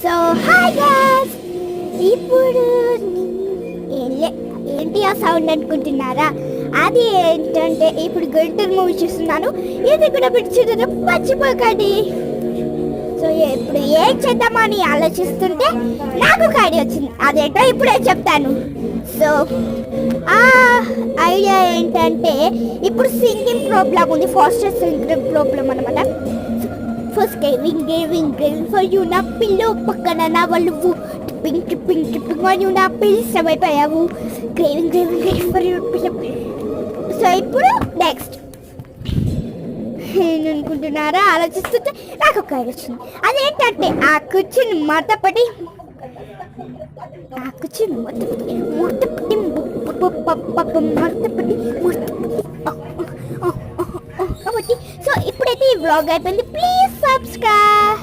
So hi guys, ఇప్పుడు ఏంటి ఆ సౌండ్ అనుకుంటున్నారా? అది ఏంటంటే ఇప్పుడు గుంటూరు మూవీ చూస్తున్నాను. ఇది కూడా పిచ్చి మర్చిపోకండి. సో ఇప్పుడు ఏం చేద్దామని ఆలోచిస్తుంటే నాకు ఒక ఐడియా వచ్చింది. అదేంటో ఇప్పుడే చెప్తాను. సో ఆ ఐడియా ఏంటంటే ఇప్పుడు సింగింగ్ ప్రాబ్లం ఉంది, ఫాస్టర్ సింగింగ్ ప్రాబ్లం అనమాట. ఫస్ట్ గేవింగ్ ఫర్ యూ నా పిల్లో పక్కన నా వాళ్ళు టిప్పింగ్ మరియు నా పిల్లి ఇష్టమైపోయావు. గ్రేవింగ్ ఫర్ యూ పిల్ల. సో ఇప్పుడు నెక్స్ట్ నేను అనుకుంటున్నారా ఆలోచిస్తుంటే నాకు ఒక ఐడియా వచ్చింది. అదేంటంటే ఆ కుర్చీని మడతపడి కాబట్టి సో ఇప్పుడైతే ఈ వ్లాగ్ అయిపోయింది. Please subscribe.